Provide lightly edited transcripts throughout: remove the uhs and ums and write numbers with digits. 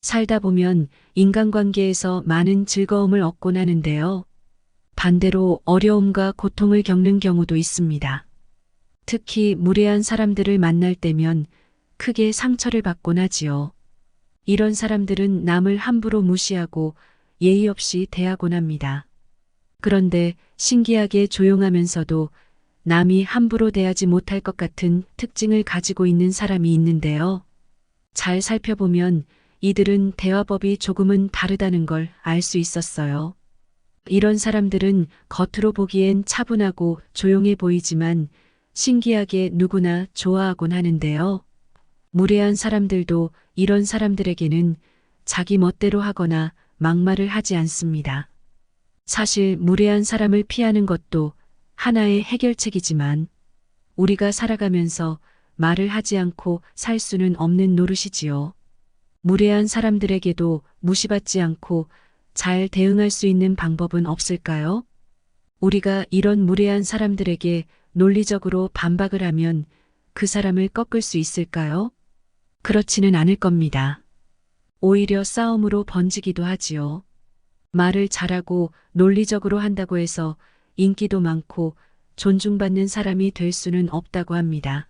살다 보면 인간관계에서 많은 즐거움을 얻곤 하는데요. 반대로 어려움과 고통을 겪는 경우도 있습니다. 특히 무례한 사람들을 만날 때면 크게 상처를 받곤 하지요. 이런 사람들은 남을 함부로 무시하고 예의 없이 대하곤 합니다. 그런데 신기하게 조용하면서도 남이 함부로 대하지 못할 것 같은 특징을 가지고 있는 사람이 있는데요. 잘 살펴보면 이들은 대화법이 조금은 다르다는 걸 알 수 있었어요. 이런 사람들은 겉으로 보기엔 차분하고 조용해 보이지만 신기하게 누구나 좋아하곤 하는데요. 무례한 사람들도 이런 사람들에게는 자기 멋대로 하거나 막말을 하지 않습니다. 사실 무례한 사람을 피하는 것도 하나의 해결책이지만 우리가 살아가면서 말을 하지 않고 살 수는 없는 노릇이지요. 무례한 사람들에게도 무시받지 않고 잘 대응할 수 있는 방법은 없을까요? 우리가 이런 무례한 사람들에게 논리적으로 반박을 하면 그 사람을 꺾을 수 있을까요? 그렇지는 않을 겁니다. 오히려 싸움으로 번지기도 하지요. 말을 잘하고 논리적으로 한다고 해서 인기도 많고 존중받는 사람이 될 수는 없다고 합니다.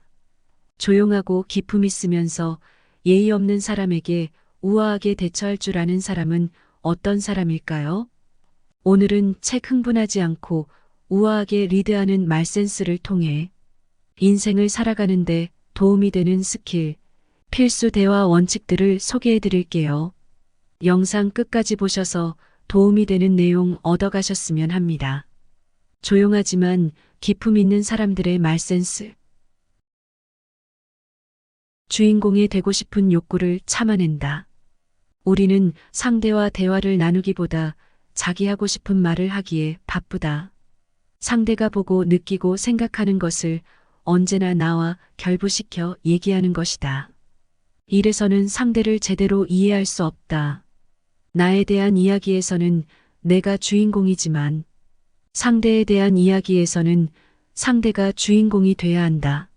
조용하고 기품 있으면서 예의 없는 사람에게 우아하게 대처할 줄 아는 사람은 어떤 사람일까요? 오늘은 책 흥분하지 않고 우아하게 리드하는 말센스를 통해 인생을 살아가는데 도움이 되는 스킬, 필수 대화 원칙들을 소개해 드릴게요. 영상 끝까지 보셔서 도움이 되는 내용 얻어가셨으면 합니다. 조용하지만 기품 있는 사람들의 말센스. 주인공이 되고 싶은 욕구를 참아낸다. 우리는 상대와 대화를 나누기보다 자기 하고 싶은 말을 하기에 바쁘다. 상대가 보고 느끼고 생각하는 것을 언제나 나와 결부시켜 얘기하는 것이다. 이래서는 상대를 제대로 이해할 수 없다. 나에 대한 이야기에서는 내가 주인공이지만 상대에 대한 이야기에서는 상대가 주인공이 돼야 한다.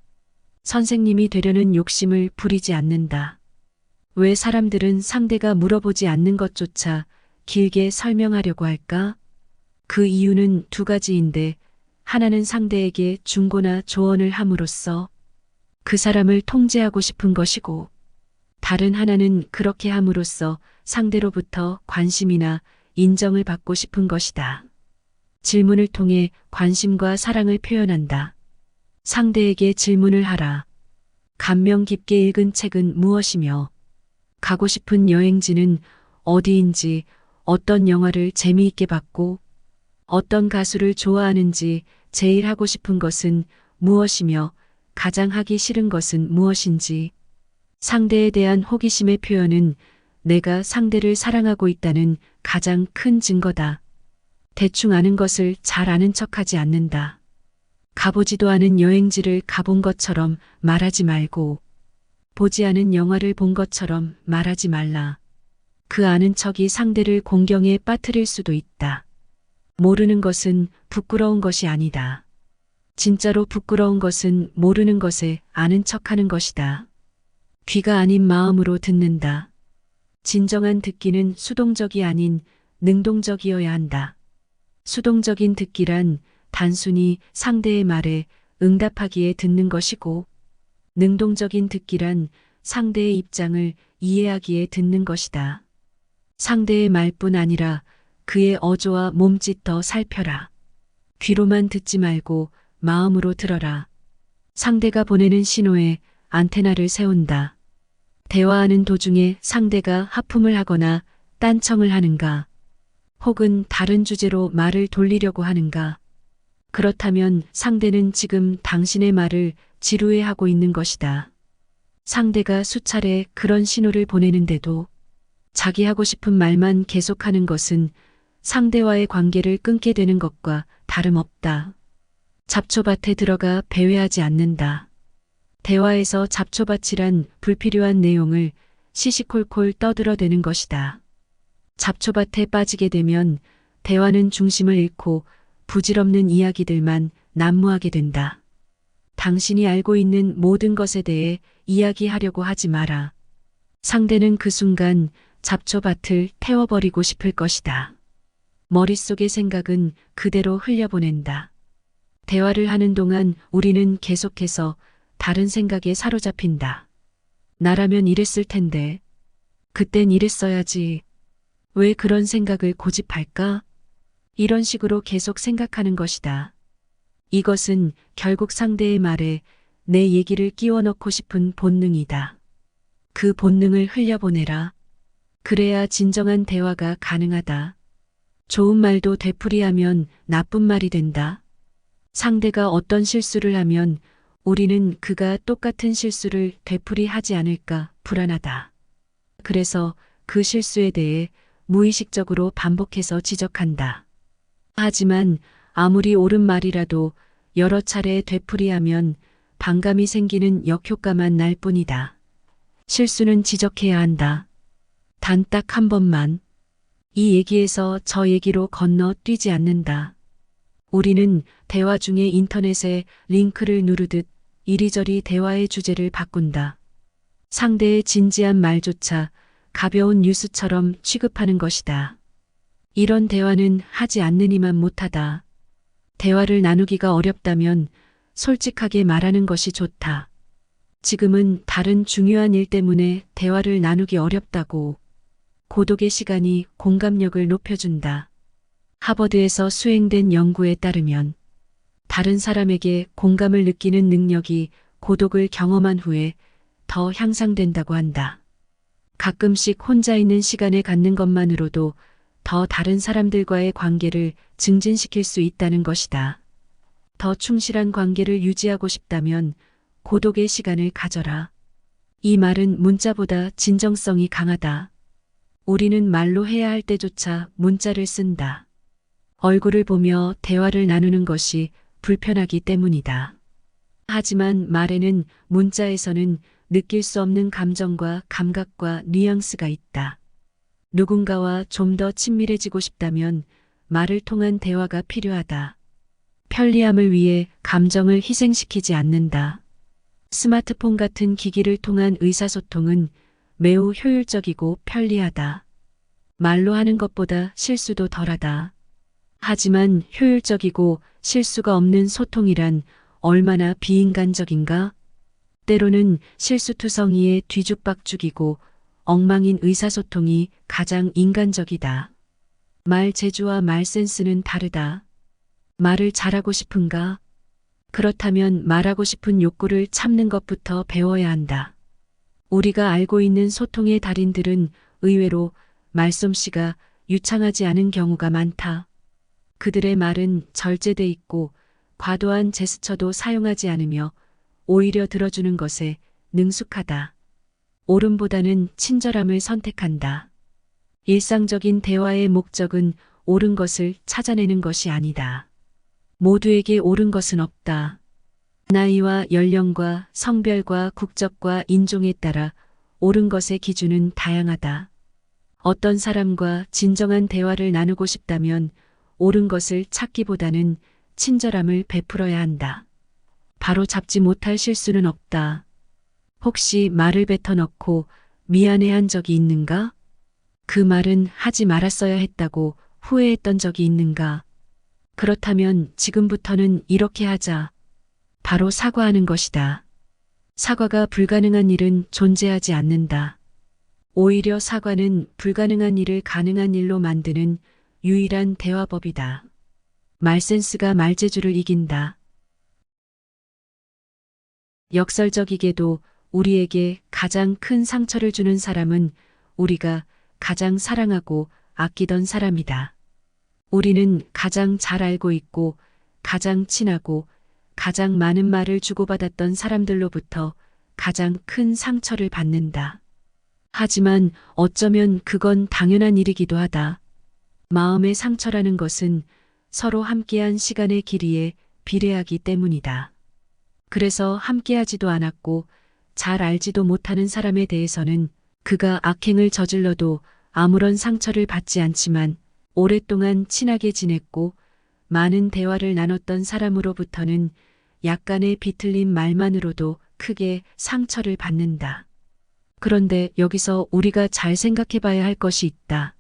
선생님이 되려는 욕심을 부리지 않는다. 왜 사람들은 상대가 물어보지 않는 것조차 길게 설명하려고 할까? 그 이유는 두 가지인데 하나는 상대에게 중고나 조언을 함으로써 그 사람을 통제하고 싶은 것이고 다른 하나는 그렇게 함으로써 상대로부터 관심이나 인정을 받고 싶은 것이다. 질문을 통해 관심과 사랑을 표현한다. 상대에게 질문을 하라. 감명 깊게 읽은 책은 무엇이며 가고 싶은 여행지는 어디인지, 어떤 영화를 재미있게 봤고 어떤 가수를 좋아하는지, 제일 하고 싶은 것은 무엇이며 가장 하기 싫은 것은 무엇인지. 상대에 대한 호기심의 표현은 내가 상대를 사랑하고 있다는 가장 큰 증거다. 대충 아는 것을 잘 아는 척하지 않는다. 가보지도 않은 여행지를 가본 것처럼 말하지 말고 보지 않은 영화를 본 것처럼 말하지 말라. 그 아는 척이 상대를 공경에 빠뜨릴 수도 있다. 모르는 것은 부끄러운 것이 아니다. 진짜로 부끄러운 것은 모르는 것에 아는 척하는 것이다. 귀가 아닌 마음으로 듣는다. 진정한 듣기는 수동적이 아닌 능동적이어야 한다. 수동적인 듣기란 단순히 상대의 말에 응답하기에 듣는 것이고 능동적인 듣기란 상대의 입장을 이해하기에 듣는 것이다. 상대의 말뿐 아니라 그의 어조와 몸짓 더 살펴라. 귀로만 듣지 말고 마음으로 들어라. 상대가 보내는 신호에 안테나를 세운다. 대화하는 도중에 상대가 하품을 하거나 딴청을 하는가? 혹은 다른 주제로 말을 돌리려고 하는가? 그렇다면 상대는 지금 당신의 말을 지루해하고 있는 것이다. 상대가 수차례 그런 신호를 보내는데도 자기 하고 싶은 말만 계속하는 것은 상대와의 관계를 끊게 되는 것과 다름없다. 잡초밭에 들어가 배회하지 않는다. 대화에서 잡초밭이란 불필요한 내용을 시시콜콜 떠들어대는 것이다. 잡초밭에 빠지게 되면 대화는 중심을 잃고 부질없는 이야기들만 난무하게 된다. 당신이 알고 있는 모든 것에 대해 이야기하려고 하지 마라. 상대는 그 순간 잡초밭을 태워버리고 싶을 것이다. 머릿속의 생각은 그대로 흘려보낸다. 대화를 하는 동안 우리는 계속해서 다른 생각에 사로잡힌다. 나라면 이랬을 텐데. 그땐 이랬어야지. 왜 그런 생각을 고집할까? 이런 식으로 계속 생각하는 것이다. 이것은 결국 상대의 말에 내 얘기를 끼워 넣고 싶은 본능이다. 그 본능을 흘려보내라. 그래야 진정한 대화가 가능하다. 좋은 말도 되풀이하면 나쁜 말이 된다. 상대가 어떤 실수를 하면 우리는 그가 똑같은 실수를 되풀이하지 않을까 불안하다. 그래서 그 실수에 대해 무의식적으로 반복해서 지적한다. 하지만 아무리 옳은 말이라도 여러 차례 되풀이하면 반감이 생기는 역효과만 날 뿐이다. 실수는 지적해야 한다. 단 딱 한 번만. 이 얘기에서 저 얘기로 건너 뛰지 않는다. 우리는 대화 중에 인터넷에 링크를 누르듯 이리저리 대화의 주제를 바꾼다. 상대의 진지한 말조차 가벼운 뉴스처럼 취급하는 것이다. 이런 대화는 하지 않느니만 못하다. 대화를 나누기가 어렵다면 솔직하게 말하는 것이 좋다. 지금은 다른 중요한 일 때문에 대화를 나누기 어렵다고. 고독의 시간이 공감력을 높여준다. 하버드에서 수행된 연구에 따르면 다른 사람에게 공감을 느끼는 능력이 고독을 경험한 후에 더 향상된다고 한다. 가끔씩 혼자 있는 시간을 갖는 것만으로도 더 다른 사람들과의 관계를 증진시킬 수 있다는 것이다. 더 충실한 관계를 유지하고 싶다면 고독의 시간을 가져라. 이 말은 문자보다 진정성이 강하다. 우리는 말로 해야 할 때조차 문자를 쓴다. 얼굴을 보며 대화를 나누는 것이 불편하기 때문이다. 하지만 말에는 문자에서는 느낄 수 없는 감정과 감각과 뉘앙스가 있다. 누군가와 좀 더 친밀해지고 싶다면 말을 통한 대화가 필요하다. 편리함을 위해 감정을 희생시키지 않는다. 스마트폰 같은 기기를 통한 의사소통은 매우 효율적이고 편리하다. 말로 하는 것보다 실수도 덜하다. 하지만 효율적이고 실수가 없는 소통이란 얼마나 비인간적인가? 때로는 실수투성이에 뒤죽박죽이고 엉망인 의사소통이 가장 인간적이다. 말 재주와 말 센스는 다르다. 말을 잘하고 싶은가? 그렇다면 말하고 싶은 욕구를 참는 것부터 배워야 한다. 우리가 알고 있는 소통의 달인들은 의외로 말솜씨가 유창하지 않은 경우가 많다. 그들의 말은 절제돼 있고 과도한 제스처도 사용하지 않으며 오히려 들어주는 것에 능숙하다. 옳음보다는 친절함을 선택한다. 일상적인 대화의 목적은 옳은 것을 찾아내는 것이 아니다. 모두에게 옳은 것은 없다. 나이와 연령과 성별과 국적과 인종에 따라 옳은 것의 기준은 다양하다. 어떤 사람과 진정한 대화를 나누고 싶다면 옳은 것을 찾기보다는 친절함을 베풀어야 한다. 바로 잡지 못할 실수는 없다. 혹시 말을 뱉어넣고 미안해한 적이 있는가? 그 말은 하지 말았어야 했다고 후회했던 적이 있는가? 그렇다면 지금부터는 이렇게 하자. 바로 사과하는 것이다. 사과가 불가능한 일은 존재하지 않는다. 오히려 사과는 불가능한 일을 가능한 일로 만드는 유일한 대화법이다. 말센스가 말재주를 이긴다. 역설적이게도 우리에게 가장 큰 상처를 주는 사람은 우리가 가장 사랑하고 아끼던 사람이다. 우리는 가장 잘 알고 있고 가장 친하고 가장 많은 말을 주고받았던 사람들로부터 가장 큰 상처를 받는다. 하지만 어쩌면 그건 당연한 일이기도 하다. 마음의 상처라는 것은 서로 함께한 시간의 길이에 비례하기 때문이다. 그래서 함께하지도 않았고 잘 알지도 못하는 사람에 대해서는 그가 악행을 저질러도 아무런 상처를 받지 않지만 오랫동안 친하게 지냈고 많은 대화를 나눴던 사람으로부터는 약간의 비틀린 말만으로도 크게 상처를 받는다. 그런데 여기서 우리가 잘 생각해 봐야 할 것이 있다.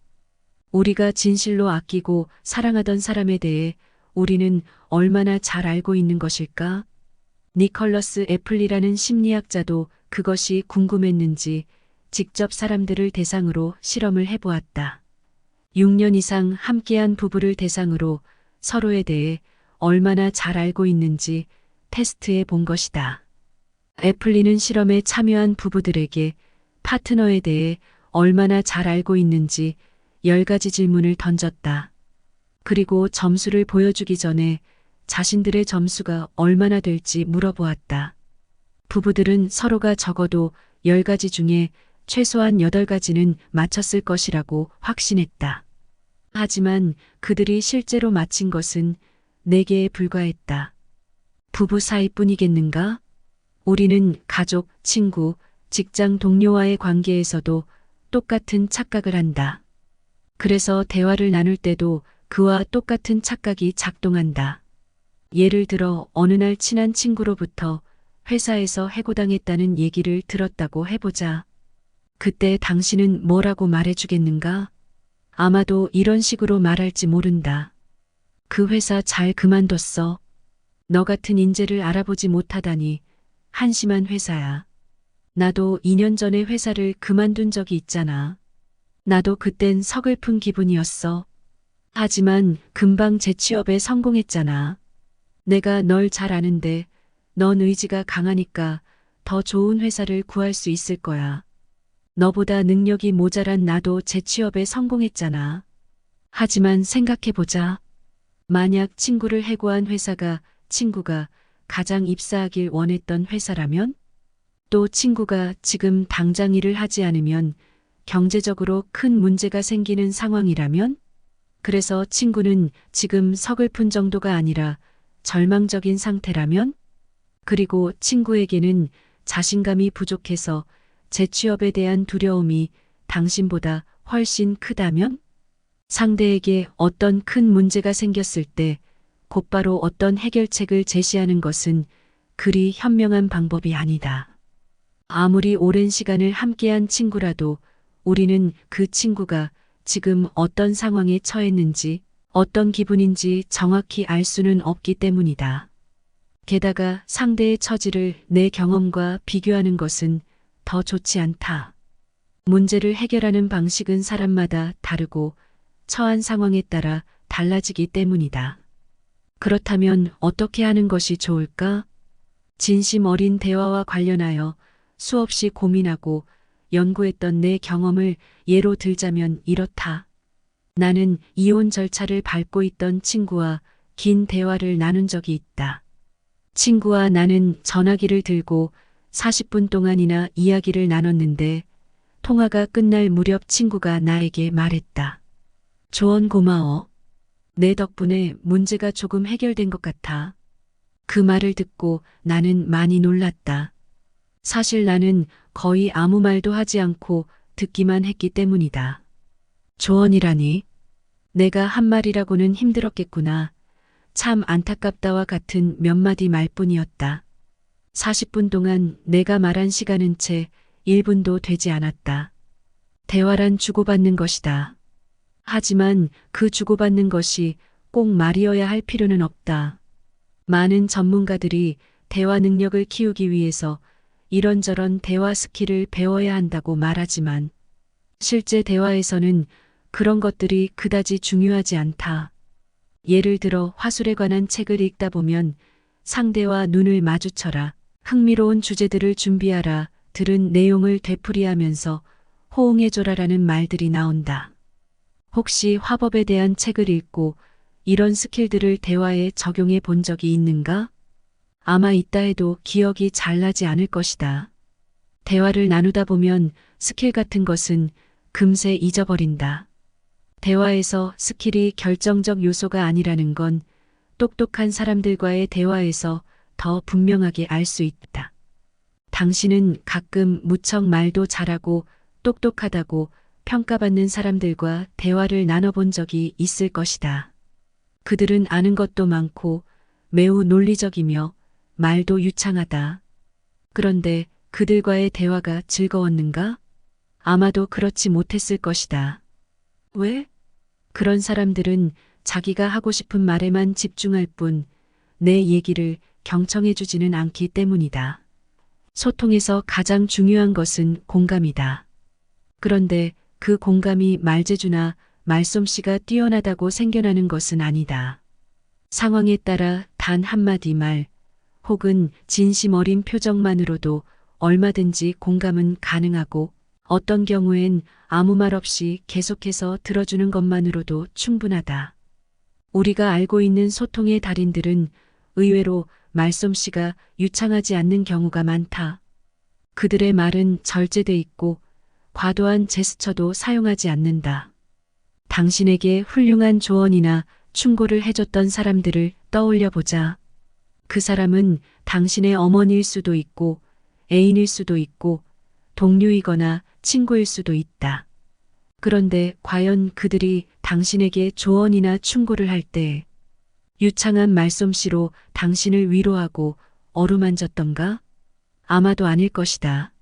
우리가 진실로 아끼고 사랑하던 사람에 대해 우리는 얼마나 잘 알고 있는 것일까? 니컬러스 애플리라는 심리학자도 그것이 궁금했는지 직접 사람들을 대상으로 실험을 해보았다. 6년 이상 함께한 부부를 대상으로 서로에 대해 얼마나 잘 알고 있는지 테스트해 본 것이다. 애플리는 실험에 참여한 부부들에게 파트너에 대해 얼마나 잘 알고 있는지 10가지 질문을 던졌다. 그리고 점수를 보여주기 전에 자신들의 점수가 얼마나 될지 물어보았다. 부부들은 서로가 적어도 10가지 중에 최소한 8가지는 맞췄을 것이라고 확신했다. 하지만 그들이 실제로 맞힌 것은 4개에 불과했다. 부부 사이뿐이겠는가? 우리는 가족, 친구, 직장 동료와의 관계에서도 똑같은 착각을 한다. 그래서 대화를 나눌 때도 그와 똑같은 착각이 작동한다. 예를 들어 어느 날 친한 친구로부터 회사에서 해고당했다는 얘기를 들었다고 해보자. 그때 당신은 뭐라고 말해주겠는가? 아마도 이런 식으로 말할지 모른다. 그 회사 잘 그만뒀어. 너 같은 인재를 알아보지 못하다니 한심한 회사야. 나도 2년 전에 회사를 그만둔 적이 있잖아. 나도 그땐 서글픈 기분이었어. 하지만 금방 재취업에 성공했잖아. 내가 널 잘 아는데 넌 의지가 강하니까 더 좋은 회사를 구할 수 있을 거야. 너보다 능력이 모자란 나도 재취업에 성공했잖아. 하지만 생각해보자. 만약 친구를 해고한 회사가 친구가 가장 입사하길 원했던 회사라면? 또 친구가 지금 당장 일을 하지 않으면 경제적으로 큰 문제가 생기는 상황이라면? 그래서 친구는 지금 서글픈 정도가 아니라 절망적인 상태라면? 그리고 친구에게는 자신감이 부족해서 재취업에 대한 두려움이 당신보다 훨씬 크다면? 상대에게 어떤 큰 문제가 생겼을 때 곧바로 어떤 해결책을 제시하는 것은 그리 현명한 방법이 아니다. 아무리 오랜 시간을 함께한 친구라도 우리는 그 친구가 지금 어떤 상황에 처했는지 어떤 기분인지 정확히 알 수는 없기 때문이다. 게다가 상대의 처지를 내 경험과 비교하는 것은 더 좋지 않다. 문제를 해결하는 방식은 사람마다 다르고 처한 상황에 따라 달라지기 때문이다. 그렇다면 어떻게 하는 것이 좋을까? 진심 어린 대화와 관련하여 수없이 고민하고 연구했던 내 경험을 예로 들자면 이렇다. 나는 이혼 절차를 밟고 있던 친구와 긴 대화를 나눈 적이 있다. 친구와 나는 전화기를 들고 40분 동안이나 이야기를 나눴는데 통화가 끝날 무렵 친구가 나에게 말했다. 조언 고마워. 내 덕분에 문제가 조금 해결된 것 같아. 그 말을 듣고 나는 많이 놀랐다. 사실 나는 거의 아무 말도 하지 않고 듣기만 했기 때문이다. 조언이라니. 내가 한 말이라고는 힘들었겠구나. 참 안타깝다와 같은 몇 마디 말뿐이었다. 40분 동안 내가 말한 시간은 채 1분도 되지 않았다. 대화란 주고받는 것이다. 하지만 그 주고받는 것이 꼭 말이어야 할 필요는 없다. 많은 전문가들이 대화 능력을 키우기 위해서 이런저런 대화 스킬을 배워야 한다고 말하지만 실제 대화에서는 그런 것들이 그다지 중요하지 않다. 예를 들어 화술에 관한 책을 읽다 보면 상대와 눈을 마주쳐라, 흥미로운 주제들을 준비하라, 들은 내용을 되풀이하면서 호응해줘라라는 말들이 나온다. 혹시 화법에 대한 책을 읽고 이런 스킬들을 대화에 적용해 본 적이 있는가? 아마 있다 해도 기억이 잘 나지 않을 것이다. 대화를 나누다 보면 스킬 같은 것은 금세 잊어버린다. 대화에서 스킬이 결정적 요소가 아니라는 건 똑똑한 사람들과의 대화에서 더 분명하게 알 수 있다. 당신은 가끔 무척 말도 잘하고 똑똑하다고 평가받는 사람들과 대화를 나눠본 적이 있을 것이다. 그들은 아는 것도 많고 매우 논리적이며 말도 유창하다. 그런데 그들과의 대화가 즐거웠는가? 아마도 그렇지 못했을 것이다. 왜? 그런 사람들은 자기가 하고 싶은 말에만 집중할 뿐 내 얘기를 경청해주지는 않기 때문이다. 소통에서 가장 중요한 것은 공감이다. 그런데 그 공감이 말재주나 말솜씨가 뛰어나다고 생겨나는 것은 아니다. 상황에 따라 단 한마디 말 혹은 진심 어린 표정만으로도 얼마든지 공감은 가능하고 어떤 경우엔 아무 말 없이 계속해서 들어주는 것만으로도 충분하다. 우리가 알고 있는 소통의 달인들은 의외로 말솜씨가 유창하지 않는 경우가 많다. 그들의 말은 절제돼 있고 과도한 제스처도 사용하지 않는다. 당신에게 훌륭한 조언이나 충고를 해줬던 사람들을 떠올려 보자. 그 사람은 당신의 어머니일 수도 있고 애인일 수도 있고 동료이거나 친구일 수도 있다. 그런데 과연 그들이 당신에게 조언이나 충고를 할 때 유창한 말솜씨로 당신을 위로하고 어루만졌던가? 아마도 아닐 것이다.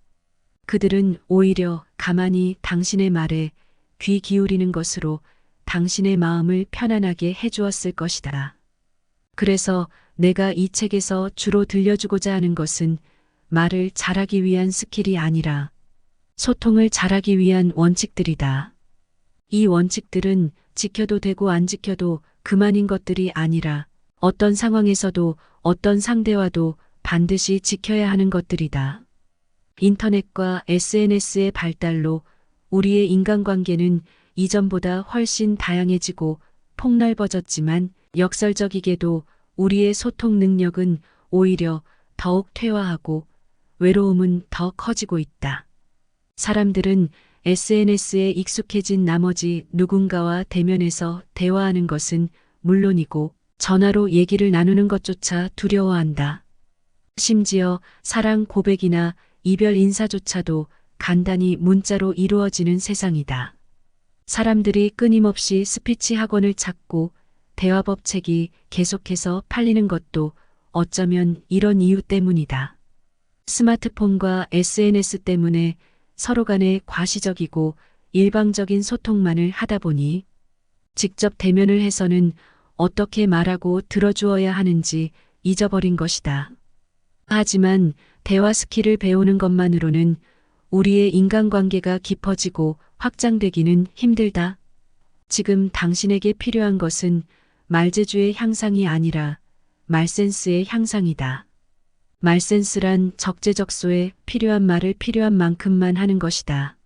그들은 오히려 가만히 당신의 말에 귀 기울이는 것으로 당신의 마음을 편안하게 해주었을 것이다. 그래서 내가 이 책에서 주로 들려주고자 하는 것은 말을 잘하기 위한 스킬이 아니라 소통을 잘하기 위한 원칙들이다. 이 원칙들은 지켜도 되고 안 지켜도 그만인 것들이 아니라 어떤 상황에서도 어떤 상대와도 반드시 지켜야 하는 것들이다. 인터넷과 SNS의 발달로 우리의 인간관계는 이전보다 훨씬 다양해지고 폭넓어졌지만 역설적이게도 우리의 소통 능력은 오히려 더욱 퇴화하고 외로움은 더 커지고 있다. 사람들은 SNS에 익숙해진 나머지 누군가와 대면해서 대화하는 것은 물론이고 전화로 얘기를 나누는 것조차 두려워한다. 심지어 사랑 고백이나 이별 인사조차도 간단히 문자로 이루어지는 세상이다. 사람들이 끊임없이 스피치 학원을 찾고 대화법 책이 계속해서 팔리는 것도 어쩌면 이런 이유 때문이다. 스마트폰과 SNS 때문에 서로 간에 과시적이고 일방적인 소통만을 하다 보니 직접 대면을 해서는 어떻게 말하고 들어주어야 하는지 잊어버린 것이다. 하지만 대화 스킬을 배우는 것만으로는 우리의 인간관계가 깊어지고 확장되기는 힘들다. 지금 당신에게 필요한 것은 말재주의 향상이 아니라 말센스의 향상이다. 말센스란 적재적소에 필요한 말을 필요한 만큼만 하는 것이다.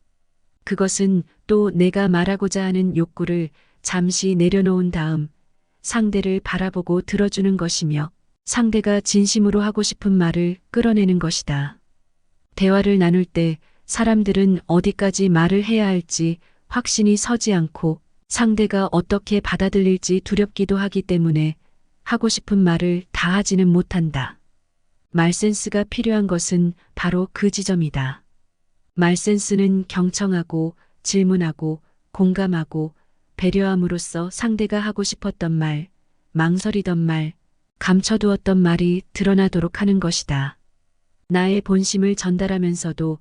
그것은 또 내가 말하고자 하는 욕구를 잠시 내려놓은 다음 상대를 바라보고 들어주는 것이며 상대가 진심으로 하고 싶은 말을 끌어내는 것이다. 대화를 나눌 때 사람들은 어디까지 말을 해야 할지 확신이 서지 않고 상대가 어떻게 받아들일지 두렵기도 하기 때문에 하고 싶은 말을 다 하지는 못한다. 말센스가 필요한 것은 바로 그 지점이다. 말센스는 경청하고 질문하고 공감하고 배려함으로써 상대가 하고 싶었던 말, 망설이던 말, 감춰두었던 말이 드러나도록 하는 것이다. 나의 본심을 전달하면서도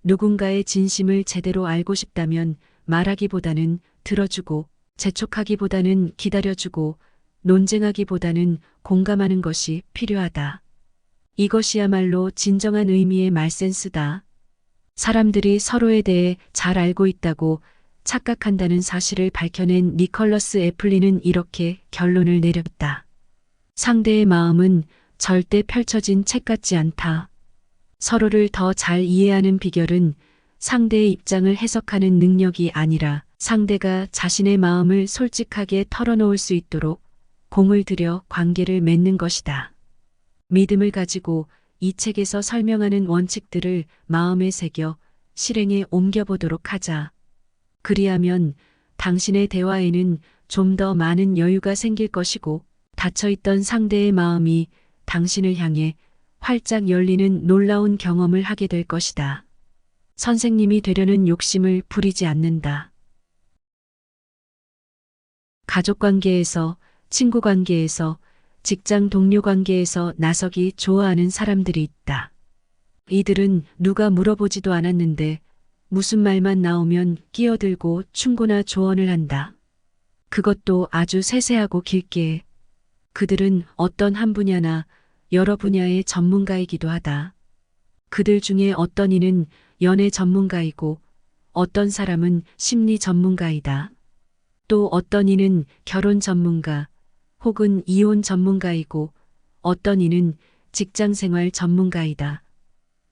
누군가의 진심을 제대로 알고 싶다면 말하기보다는 들어주고 재촉하기보다는 기다려주고 논쟁하기보다는 공감하는 것이 필요하다. 이것이야말로 진정한 의미의 말센스다. 사람들이 서로에 대해 잘 알고 있다고 착각한다는 사실을 밝혀낸 니컬러스 애플리는 이렇게 결론을 내렸다. 상대의 마음은 절대 펼쳐진 책 같지 않다. 서로를 더 잘 이해하는 비결은 상대의 입장을 해석하는 능력이 아니라 상대가 자신의 마음을 솔직하게 털어놓을 수 있도록 공을 들여 관계를 맺는 것이다. 믿음을 가지고 이 책에서 설명하는 원칙들을 마음에 새겨 실행에 옮겨보도록 하자. 그리하면 당신의 대화에는 좀 더 많은 여유가 생길 것이고 닫혀있던 상대의 마음이 당신을 향해 활짝 열리는 놀라운 경험을 하게 될 것이다. 선생님이 되려는 욕심을 부리지 않는다. 가족관계에서, 친구관계에서, 직장 동료 관계에서 나서기 좋아하는 사람들이 있다. 이들은 누가 물어보지도 않았는데 무슨 말만 나오면 끼어들고 충고나 조언을 한다. 그것도 아주 세세하고 길게. 그들은 어떤 한 분야나 여러 분야의 전문가이기도 하다. 그들 중에 어떤 이는 연애 전문가이고 어떤 사람은 심리 전문가이다. 또 어떤 이는 결혼 전문가 혹은 이혼 전문가이고 어떤 이는 직장 생활 전문가이다.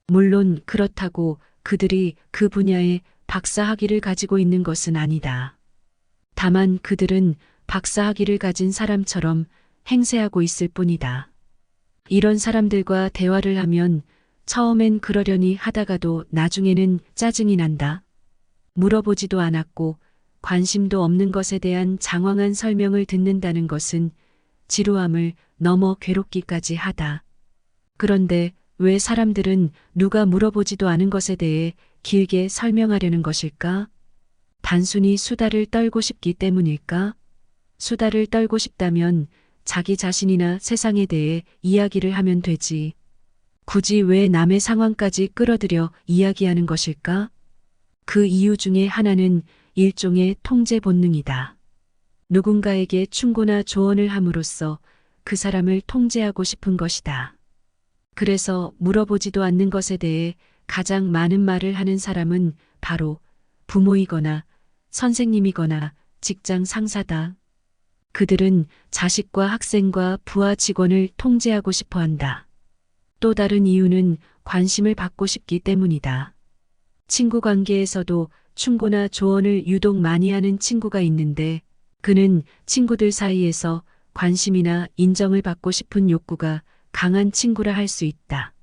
물론 그렇다고 그들이 그 분야에 박사 학위를 가지고 있는 것은 아니다. 다만 그들은 박사 학위를 가진 사람처럼 행세하고 있을 뿐이다. 이런 사람들과 대화를 하면 처음엔 그러려니 하다가도 나중에는 짜증이 난다. 물어보지도 않았고 관심도 없는 것에 대한 장황한 설명을 듣는다는 것은 지루함을 넘어 괴롭기까지 하다. 그런데 왜 사람들은 누가 물어보지도 않은 것에 대해 길게 설명하려는 것일까? 단순히 수다를 떨고 싶기 때문일까? 수다를 떨고 싶다면 자기 자신이나 세상에 대해 이야기를 하면 되지. 굳이 왜 남의 상황까지 끌어들여 이야기하는 것일까? 그 이유 중에 하나는 일종의 통제 본능이다. 누군가에게 충고나 조언을 함으로써 그 사람을 통제하고 싶은 것이다. 그래서 물어보지도 않는 것에 대해 가장 많은 말을 하는 사람은 바로 부모이거나 선생님이거나 직장 상사다. 그들은 자식과 학생과 부하 직원을 통제하고 싶어 한다. 또 다른 이유는 관심을 받고 싶기 때문이다. 친구 관계에서도 충고나 조언을 유독 많이 하는 친구가 있는데 그는 친구들 사이에서 관심이나 인정을 받고 싶은 욕구가 강한 친구라 할 수 있다.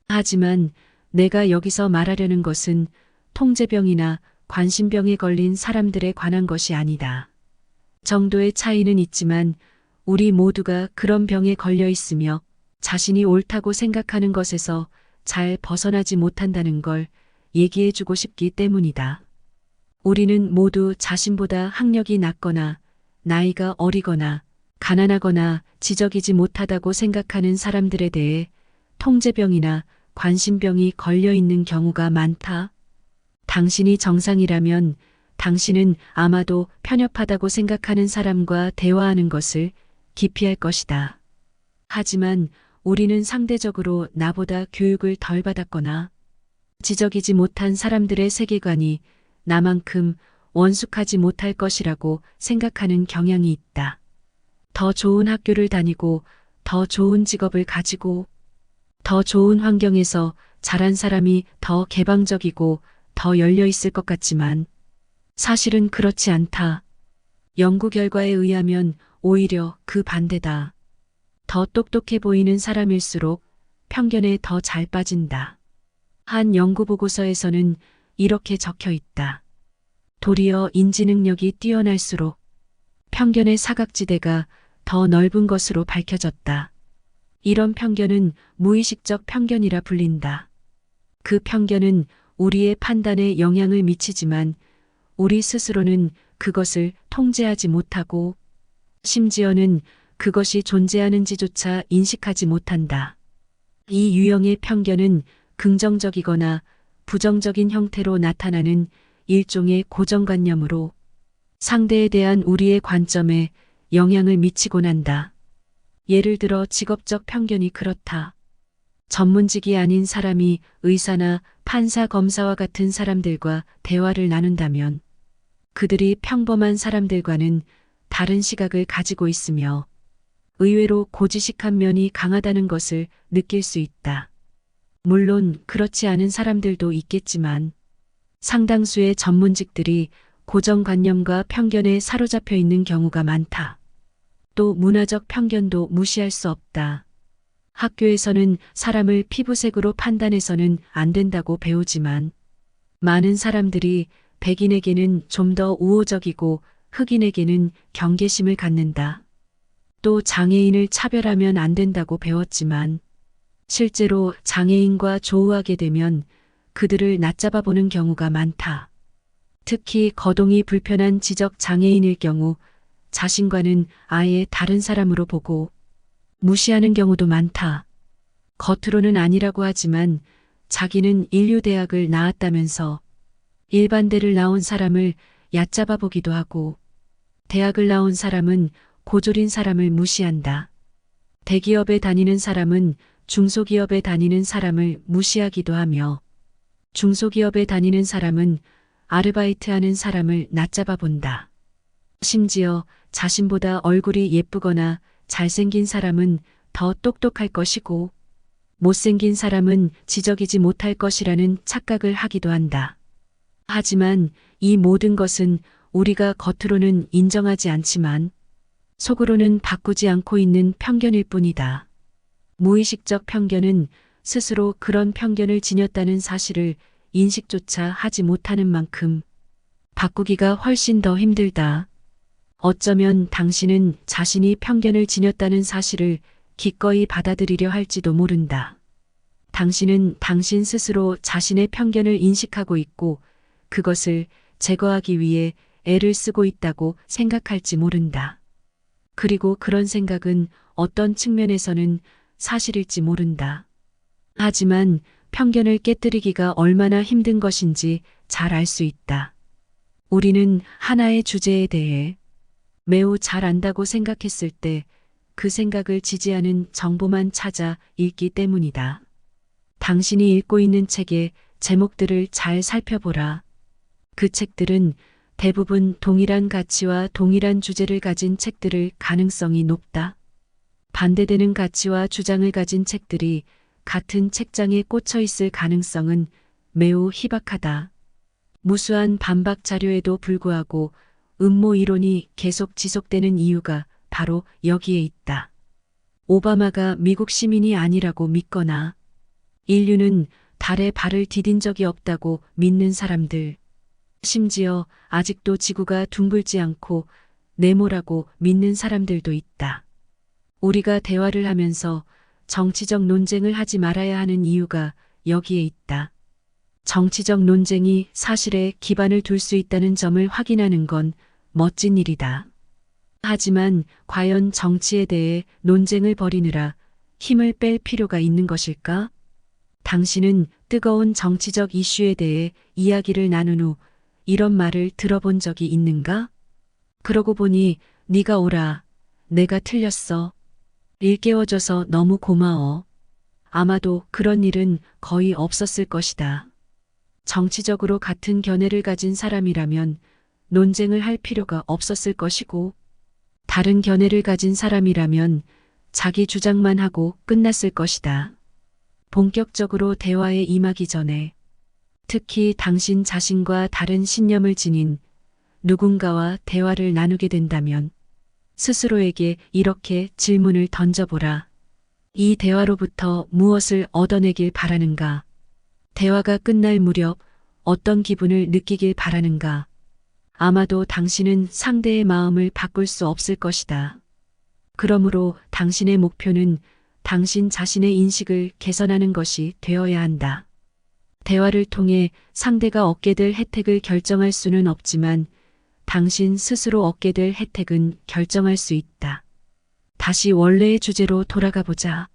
하지만 내가 여기서 말하려는 것은 통제병이나 관심병에 걸린 사람들에 관한 것이 아니다. 정도의 차이는 있지만 우리 모두가 그런 병에 걸려 있으며 자신이 옳다고 생각하는 것에서 잘 벗어나지 못한다는 걸 얘기해 주고 싶기 때문이다. 우리는 모두 자신보다 학력이 낮거나 나이가 어리거나 가난하거나 지적이지 못하다고 생각하는 사람들에 대해 통제병이나 관심병이 걸려 있는 경우가 많다. 당신이 정상이라면 당신은 아마도 편협하다고 생각하는 사람과 대화하는 것을 기피할 것이다. 하지만 우리는 상대적으로 나보다 교육을 덜 받았거나 지적이지 못한 사람들의 세계관이 나만큼 원숙하지 못할 것이라고 생각하는 경향이 있다. 더 좋은 학교를 다니고 더 좋은 직업을 가지고 더 좋은 환경에서 자란 사람이 더 개방적이고 더 열려 있을 것 같지만 사실은 그렇지 않다. 연구 결과에 의하면 오히려 그 반대다. 더 똑똑해 보이는 사람일수록 편견에 더 잘 빠진다. 한 연구 보고서에서는 이렇게 적혀 있다. 도리어 인지 능력이 뛰어날수록 편견의 사각지대가 더 넓은 것으로 밝혀졌다. 이런 편견은 무의식적 편견이라 불린다. 그 편견은 우리의 판단에 영향을 미치지만 우리 스스로는 그것을 통제하지 못하고 심지어는 그것이 존재하는지조차 인식하지 못한다. 이 유형의 편견은 긍정적이거나 부정적인 형태로 나타나는 일종의 고정관념으로 상대에 대한 우리의 관점에 영향을 미치곤 한다. 예를 들어 직업적 편견이 그렇다. 전문직이 아닌 사람이 의사나 판사, 검사와 같은 사람들과 대화를 나눈다면 그들이 평범한 사람들과는 다른 시각을 가지고 있으며 의외로 고지식한 면이 강하다는 것을 느낄 수 있다. 물론 그렇지 않은 사람들도 있겠지만 상당수의 전문직들이 고정관념과 편견에 사로잡혀 있는 경우가 많다. 또 문화적 편견도 무시할 수 없다. 학교에서는 사람을 피부색으로 판단해서는 안 된다고 배우지만 많은 사람들이 백인에게는 좀 더 우호적이고 흑인에게는 경계심을 갖는다. 또 장애인을 차별하면 안 된다고 배웠지만 실제로 장애인과 조우하게 되면 그들을 낮잡아 보는 경우가 많다. 특히 거동이 불편한 지적 장애인일 경우 자신과는 아예 다른 사람으로 보고 무시하는 경우도 많다. 겉으로는 아니라고 하지만 자기는 인류대학을 나왔다면서 일반대를 나온 사람을 얕잡아 보기도 하고 대학을 나온 사람은 고졸인 사람을 무시한다. 대기업에 다니는 사람은 중소기업에 다니는 사람을 무시하기도 하며 중소기업에 다니는 사람은 아르바이트하는 사람을 낮잡아 본다. 심지어 자신보다 얼굴이 예쁘거나 잘생긴 사람은 더 똑똑할 것이고 못생긴 사람은 지적이지 못할 것이라는 착각을 하기도 한다. 하지만 이 모든 것은 우리가 겉으로는 인정하지 않지만 속으로는 바꾸지 않고 있는 편견일 뿐이다. 무의식적 편견은 스스로 그런 편견을 지녔다는 사실을 인식조차 하지 못하는 만큼 바꾸기가 훨씬 더 힘들다. 어쩌면 당신은 자신이 편견을 지녔다는 사실을 기꺼이 받아들이려 할지도 모른다. 당신은 당신 스스로 자신의 편견을 인식하고 있고 그것을 제거하기 위해 애를 쓰고 있다고 생각할지 모른다. 그리고 그런 생각은 어떤 측면에서는 사실일지 모른다. 하지만 편견을 깨뜨리기가 얼마나 힘든 것인지 잘 알 수 있다. 우리는 하나의 주제에 대해 매우 잘 안다고 생각했을 때 그 생각을 지지하는 정보만 찾아 읽기 때문이다. 당신이 읽고 있는 책의 제목들을 잘 살펴보라. 그 책들은 대부분 동일한 가치와 동일한 주제를 가진 책들일 가능성이 높다. 반대되는 가치와 주장을 가진 책들이 같은 책장에 꽂혀 있을 가능성은 매우 희박하다. 무수한 반박 자료에도 불구하고 음모 이론이 계속 지속되는 이유가 바로 여기에 있다. 오바마가 미국 시민이 아니라고 믿거나 인류는 달에 발을 디딘 적이 없다고 믿는 사람들, 심지어 아직도 지구가 둥글지 않고 네모라고 믿는 사람들도 있다. 우리가 대화를 하면서 정치적 논쟁을 하지 말아야 하는 이유가 여기에 있다. 정치적 논쟁이 사실에 기반을 둘 수 있다는 점을 확인하는 건 멋진 일이다. 하지만 과연 정치에 대해 논쟁을 벌이느라 힘을 뺄 필요가 있는 것일까? 당신은 뜨거운 정치적 이슈에 대해 이야기를 나눈 후 이런 말을 들어본 적이 있는가? 그러고 보니 네가 옳아. 내가 틀렸어. 일깨워줘서 너무 고마워. 아마도 그런 일은 거의 없었을 것이다. 정치적으로 같은 견해를 가진 사람이라면 논쟁을 할 필요가 없었을 것이고 다른 견해를 가진 사람이라면 자기 주장만 하고 끝났을 것이다. 본격적으로 대화에 임하기 전에 특히 당신 자신과 다른 신념을 지닌 누군가와 대화를 나누게 된다면 스스로에게 이렇게 질문을 던져보라. 이 대화로부터 무엇을 얻어내길 바라는가? 대화가 끝날 무렵 어떤 기분을 느끼길 바라는가? 아마도 당신은 상대의 마음을 바꿀 수 없을 것이다. 그러므로 당신의 목표는 당신 자신의 인식을 개선하는 것이 되어야 한다. 대화를 통해 상대가 얻게 될 혜택을 결정할 수는 없지만 당신 스스로 얻게 될 혜택은 결정할 수 있다. 다시 원래의 주제로 돌아가 보자.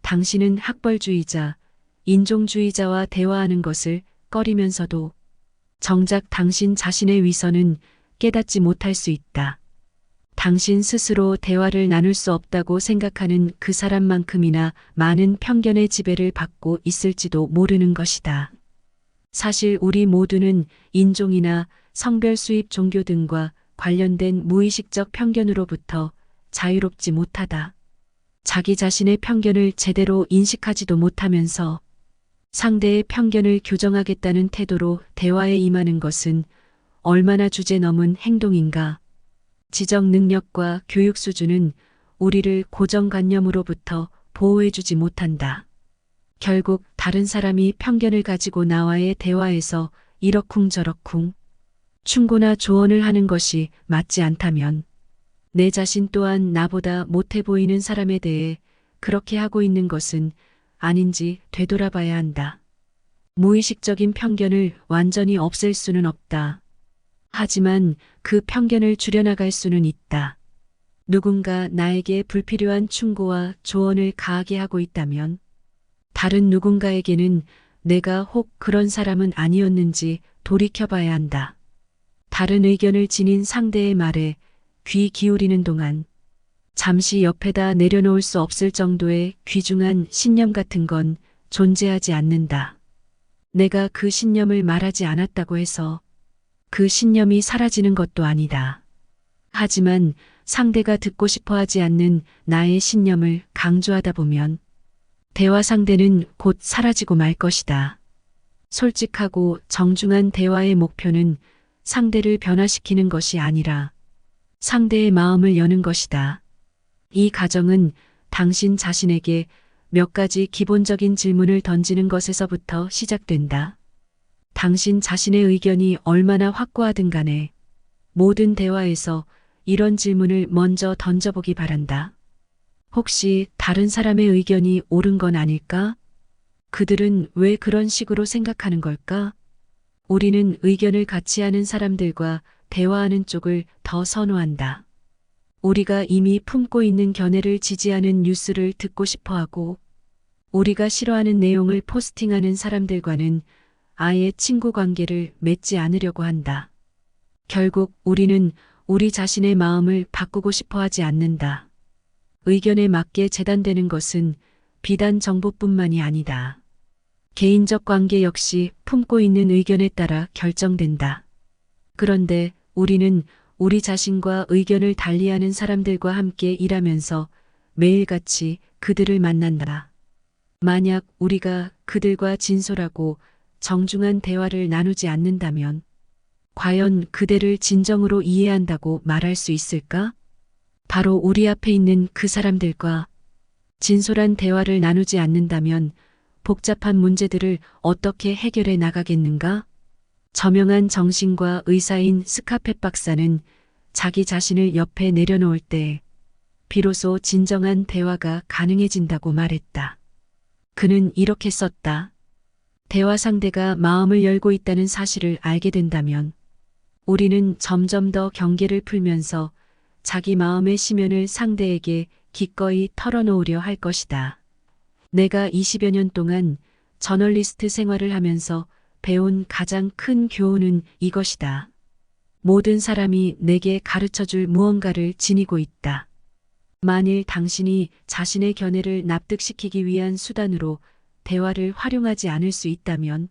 당신은 학벌주의자, 인종주의자와 대화하는 것을 꺼리면서도 정작 당신 자신의 위선은 깨닫지 못할 수 있다. 당신 스스로 대화를 나눌 수 없다고 생각하는 그 사람만큼이나 많은 편견의 지배를 받고 있을지도 모르는 것이다. 사실 우리 모두는 인종이나 성별 수입 종교 등과 관련된 무의식적 편견으로부터 자유롭지 못하다. 자기 자신의 편견을 제대로 인식하지도 못하면서 상대의 편견을 교정하겠다는 태도로 대화에 임하는 것은 얼마나 주제 넘은 행동인가. 지적 능력과 교육 수준은 우리를 고정관념으로부터 보호해주지 못한다. 결국 다른 사람이 편견을 가지고 나와의 대화에서 이러쿵저러쿵 충고나 조언을 하는 것이 맞지 않다면 내 자신 또한 나보다 못해 보이는 사람에 대해 그렇게 하고 있는 것은 아닌지 되돌아봐야 한다. 무의식적인 편견을 완전히 없앨 수는 없다. 하지만 그 편견을 줄여나갈 수는 있다. 누군가 나에게 불필요한 충고와 조언을 가하게 하고 있다면 다른 누군가에게는 내가 혹 그런 사람은 아니었는지 돌이켜봐야 한다. 다른 의견을 지닌 상대의 말에 귀 기울이는 동안 잠시 옆에다 내려놓을 수 없을 정도의 귀중한 신념 같은 건 존재하지 않는다. 내가 그 신념을 말하지 않았다고 해서 그 신념이 사라지는 것도 아니다. 하지만 상대가 듣고 싶어 하지 않는 나의 신념을 강조하다 보면 대화 상대는 곧 사라지고 말 것이다. 솔직하고 정중한 대화의 목표는 상대를 변화시키는 것이 아니라 상대의 마음을 여는 것이다. 이 과정은 당신 자신에게 몇 가지 기본적인 질문을 던지는 것에서부터 시작된다. 당신 자신의 의견이 얼마나 확고하든 간에 모든 대화에서 이런 질문을 먼저 던져보기 바란다. 혹시 다른 사람의 의견이 옳은 건 아닐까? 그들은 왜 그런 식으로 생각하는 걸까? 우리는 의견을 같이 하는 사람들과 대화하는 쪽을 더 선호한다. 우리가 이미 품고 있는 견해를 지지하는 뉴스를 듣고 싶어 하고, 우리가 싫어하는 내용을 포스팅하는 사람들과는 아예 친구 관계를 맺지 않으려고 한다. 결국 우리는 우리 자신의 마음을 바꾸고 싶어 하지 않는다. 의견에 맞게 재단되는 것은 비단 정보뿐만이 아니다. 개인적 관계 역시 품고 있는 의견에 따라 결정된다. 그런데 우리는 우리 자신과 의견을 달리하는 사람들과 함께 일하면서 매일같이 그들을 만난다. 만약 우리가 그들과 진솔하고 정중한 대화를 나누지 않는다면 과연 그대를 진정으로 이해한다고 말할 수 있을까? 바로 우리 앞에 있는 그 사람들과 진솔한 대화를 나누지 않는다면 복잡한 문제들을 어떻게 해결해 나가겠는가? 저명한 정신과 의사인 스카펫 박사는 자기 자신을 옆에 내려놓을 때 비로소 진정한 대화가 가능해진다고 말했다. 그는 이렇게 썼다. 대화 상대가 마음을 열고 있다는 사실을 알게 된다면 우리는 점점 더 경계를 풀면서 자기 마음의 심연을 상대에게 기꺼이 털어놓으려 할 것이다. 내가 20여 년 동안 저널리스트 생활을 하면서 배운 가장 큰 교훈은 이것이다. 모든 사람이 내게 가르쳐줄 무언가를 지니고 있다. 만일 당신이 자신의 견해를 납득시키기 위한 수단으로 대화를 활용하지 않을 수 있다면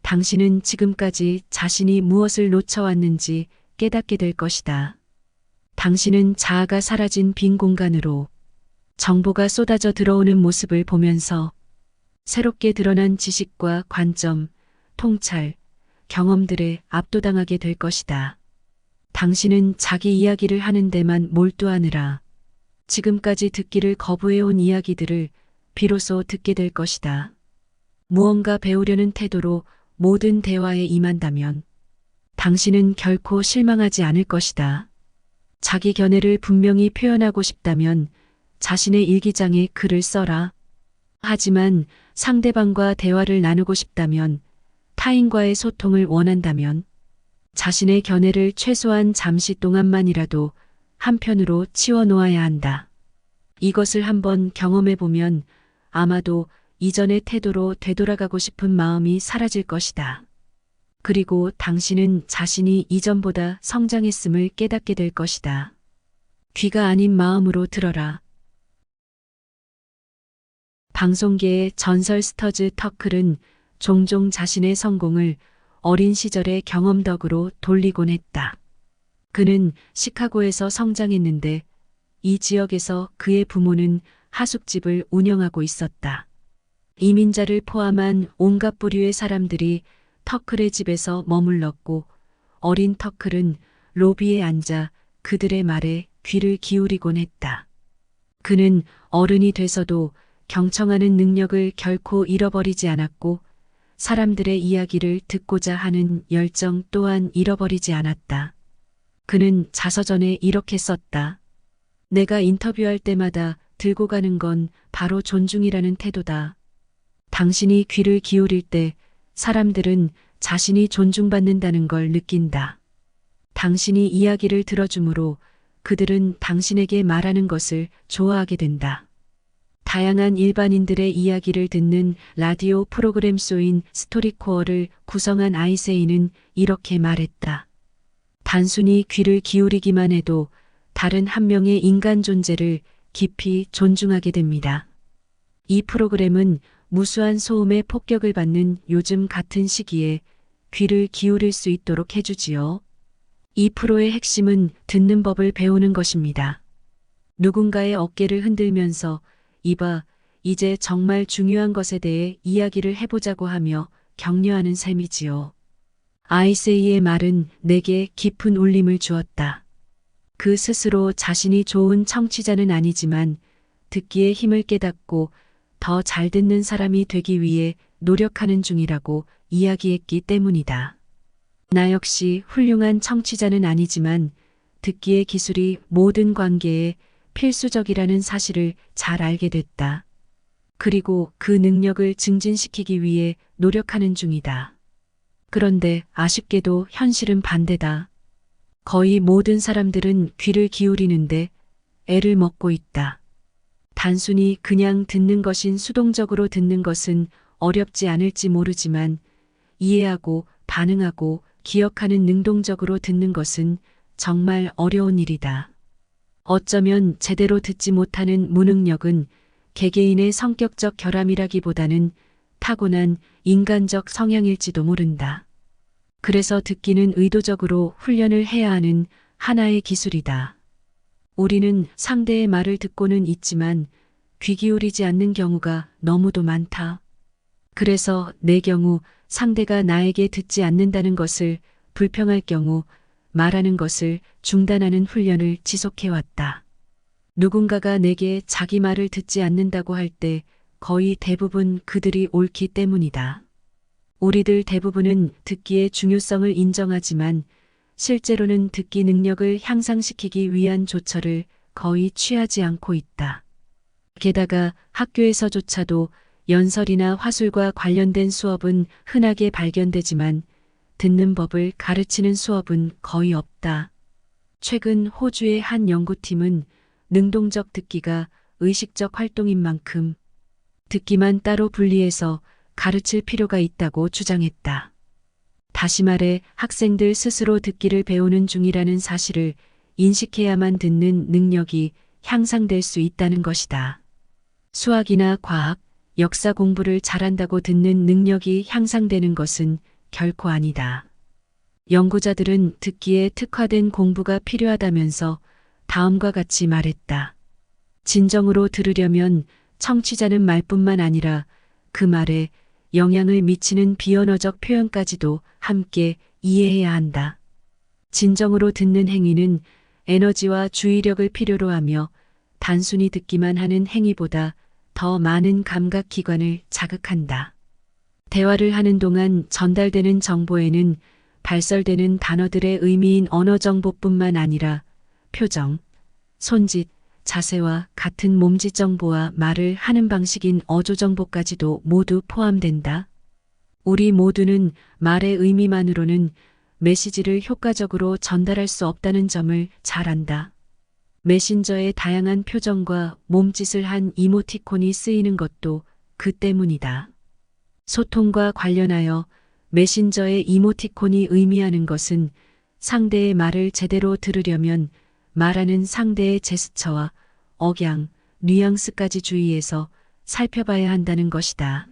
당신은 지금까지 자신이 무엇을 놓쳐왔는지 깨닫게 될 것이다. 당신은 자아가 사라진 빈 공간으로 정보가 쏟아져 들어오는 모습을 보면서 새롭게 드러난 지식과 관점, 통찰, 경험들에 압도당하게 될 것이다. 당신은 자기 이야기를 하는 데만 몰두하느라 지금까지 듣기를 거부해온 이야기들을 비로소 듣게 될 것이다. 무언가 배우려는 태도로 모든 대화에 임한다면 당신은 결코 실망하지 않을 것이다. 자기 견해를 분명히 표현하고 싶다면 자신의 일기장에 글을 써라. 하지만 상대방과 대화를 나누고 싶다면, 타인과의 소통을 원한다면 자신의 견해를 최소한 잠시 동안만이라도 한편으로 치워 놓아야 한다. 이것을 한번 경험해 보면 아마도 이전의 태도로 되돌아가고 싶은 마음이 사라질 것이다. 그리고 당신은 자신이 이전보다 성장했음을 깨닫게 될 것이다. 귀가 아닌 마음으로 들어라. 방송계의 전설 스터즈 터클은 종종 자신의 성공을 어린 시절의 경험 덕으로 돌리곤 했다. 그는 시카고에서 성장했는데 이 지역에서 그의 부모는 하숙집을 운영하고 있었다. 이민자를 포함한 온갖 부류의 사람들이 터클의 집에서 머물렀고 어린 터클은 로비에 앉아 그들의 말에 귀를 기울이곤 했다. 그는 어른이 돼서도 경청하는 능력을 결코 잃어버리지 않았고 사람들의 이야기를 듣고자 하는 열정 또한 잃어버리지 않았다. 그는 자서전에 이렇게 썼다. 내가 인터뷰할 때마다 들고 가는 건 바로 존중이라는 태도다. 당신이 귀를 기울일 때 사람들은 자신이 존중받는다는 걸 느낀다. 당신이 이야기를 들어주므로 그들은 당신에게 말하는 것을 좋아하게 된다. 다양한 일반인들의 이야기를 듣는 라디오 프로그램 쇼인 스토리코어를 구성한 아이세이는 이렇게 말했다. 단순히 귀를 기울이기만 해도 다른 한 명의 인간 존재를 깊이 존중하게 됩니다. 이 프로그램은 무수한 소음의 폭격을 받는 요즘 같은 시기에 귀를 기울일 수 있도록 해주지요. 이 프로의 핵심은 듣는 법을 배우는 것입니다. 누군가의 어깨를 흔들면서 이봐, 이제 정말 중요한 것에 대해 이야기를 해보자고 하며 격려하는 셈이지요. 아이세이의 말은 내게 깊은 울림을 주었다. 그 스스로 자신이 좋은 청취자는 아니지만 듣기의 힘을 깨닫고 더 잘 듣는 사람이 되기 위해 노력하는 중이라고 이야기했기 때문이다. 나 역시 훌륭한 청취자는 아니지만 듣기의 기술이 모든 관계에 필수적이라는 사실을 잘 알게 됐다. 그리고 그 능력을 증진시키기 위해 노력하는 중이다. 그런데 아쉽게도 현실은 반대다. 거의 모든 사람들은 귀를 기울이는데 애를 먹고 있다. 단순히 그냥 듣는 것인 수동적으로 듣는 것은 어렵지 않을지 모르지만 이해하고 반응하고 기억하는 능동적으로 듣는 것은 정말 어려운 일이다. 어쩌면 제대로 듣지 못하는 무능력은 개개인의 성격적 결함이라기보다는 타고난 인간적 성향일지도 모른다. 그래서 듣기는 의도적으로 훈련을 해야 하는 하나의 기술이다. 우리는 상대의 말을 듣고는 있지만 귀 기울이지 않는 경우가 너무도 많다. 그래서 내 경우 상대가 나에게 듣지 않는다는 것을 불평할 경우 말하는 것을 중단하는 훈련을 지속해왔다. 누군가가 내게 자기 말을 듣지 않는다고 할 때 거의 대부분 그들이 옳기 때문이다. 우리들 대부분은 듣기의 중요성을 인정하지만 실제로는 듣기 능력을 향상시키기 위한 조처를 거의 취하지 않고 있다. 게다가 학교에서조차도 연설이나 화술과 관련된 수업은 흔하게 발견되지만 듣는 법을 가르치는 수업은 거의 없다. 최근 호주의 한 연구팀은 능동적 듣기가 의식적 활동인 만큼 듣기만 따로 분리해서 가르칠 필요가 있다고 주장했다. 다시 말해 학생들 스스로 듣기를 배우는 중이라는 사실을 인식해야만 듣는 능력이 향상될 수 있다는 것이다. 수학이나 과학, 역사 공부를 잘한다고 듣는 능력이 향상되는 것은 결코 아니다. 연구자들은 듣기에 특화된 공부가 필요하다면서 다음과 같이 말했다. 진정으로 들으려면 청취자는 말뿐만 아니라 그 말에 영향을 미치는 비언어적 표현까지도 함께 이해해야 한다. 진정으로 듣는 행위는 에너지와 주의력을 필요로 하며 단순히 듣기만 하는 행위보다 더 많은 감각기관을 자극한다. 대화를 하는 동안 전달되는 정보에는 발설되는 단어들의 의미인 언어 정보뿐만 아니라 표정, 손짓, 자세와 같은 몸짓 정보와 말을 하는 방식인 어조 정보까지도 모두 포함된다. 우리 모두는 말의 의미만으로는 메시지를 효과적으로 전달할 수 없다는 점을 잘 안다. 메신저의 다양한 표정과 몸짓을 한 이모티콘이 쓰이는 것도 그 때문이다. 소통과 관련하여 메신저의 이모티콘이 의미하는 것은 상대의 말을 제대로 들으려면 말하는 상대의 제스처와 억양, 뉘앙스까지 주의해서 살펴봐야 한다는 것이다.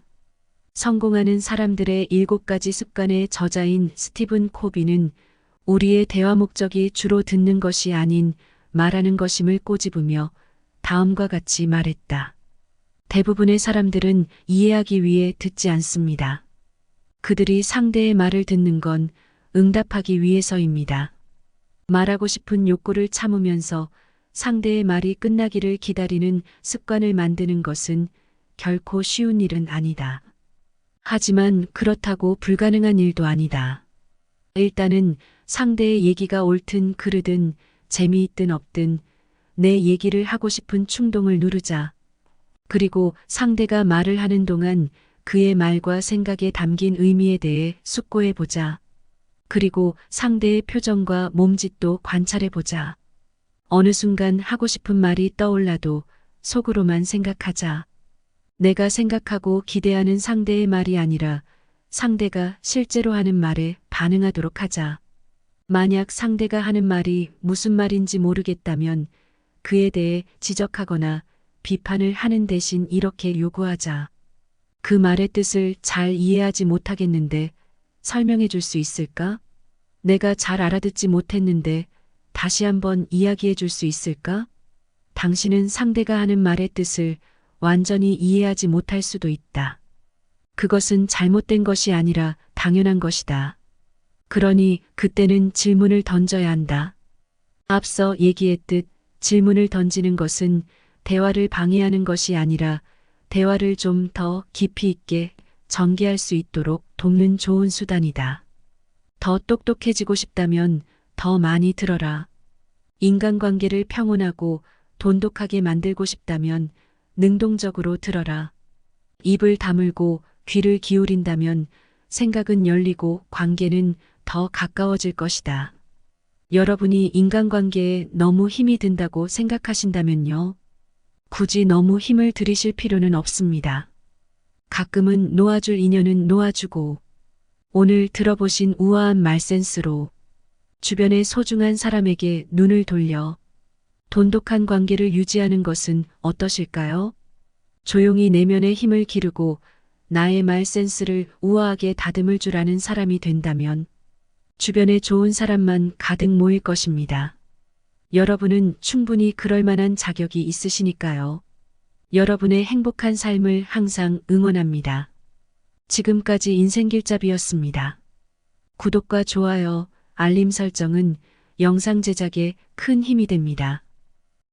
성공하는 사람들의 7가지 습관의 저자인 스티븐 코비는 우리의 대화 목적이 주로 듣는 것이 아닌 말하는 것임을 꼬집으며 다음과 같이 말했다. 대부분의 사람들은 이해하기 위해 듣지 않습니다. 그들이 상대의 말을 듣는 건 응답하기 위해서입니다. 말하고 싶은 욕구를 참으면서 상대의 말이 끝나기를 기다리는 습관을 만드는 것은 결코 쉬운 일은 아니다. 하지만 그렇다고 불가능한 일도 아니다. 일단은 상대의 얘기가 옳든 그르든 재미있든 없든 내 얘기를 하고 싶은 충동을 누르자. 그리고 상대가 말을 하는 동안 그의 말과 생각에 담긴 의미에 대해 숙고해보자. 그리고 상대의 표정과 몸짓도 관찰해보자. 어느 순간 하고 싶은 말이 떠올라도 속으로만 생각하자. 내가 생각하고 기대하는 상대의 말이 아니라 상대가 실제로 하는 말에 반응하도록 하자. 만약 상대가 하는 말이 무슨 말인지 모르겠다면 그에 대해 지적하거나 비판을 하는 대신 이렇게 요구하자. 그 말의 뜻을 잘 이해하지 못하겠는데 설명해 줄 수 있을까? 내가 잘 알아듣지 못했는데 다시 한번 이야기해 줄 수 있을까? 당신은 상대가 하는 말의 뜻을 완전히 이해하지 못할 수도 있다. 그것은 잘못된 것이 아니라 당연한 것이다. 그러니 그때는 질문을 던져야 한다. 앞서 얘기했듯 질문을 던지는 것은 대화를 방해하는 것이 아니라 대화를 좀 더 깊이 있게 전개할 수 있도록 돕는 좋은 수단이다. 더 똑똑해지고 싶다면 더 많이 들어라. 인간관계를 평온하고 돈독하게 만들고 싶다면 능동적으로 들어라. 입을 다물고 귀를 기울인다면 생각은 열리고 관계는 더 가까워질 것이다. 여러분이 인간관계에 너무 힘이 든다고 생각하신다면요. 굳이 너무 힘을 들이실 필요는 없습니다. 가끔은 놓아줄 인연은 놓아주고 오늘 들어보신 우아한 말센스로 주변의 소중한 사람에게 눈을 돌려 돈독한 관계를 유지하는 것은 어떠실까요? 조용히 내면의 힘을 기르고 나의 말센스를 우아하게 다듬을 줄 아는 사람이 된다면 주변에 좋은 사람만 가득 모일 것입니다. 여러분은 충분히 그럴 만한 자격이 있으시니까요. 여러분의 행복한 삶을 항상 응원합니다. 지금까지 인생길잡이였습니다. 구독과 좋아요, 알림 설정은 영상 제작에 큰 힘이 됩니다.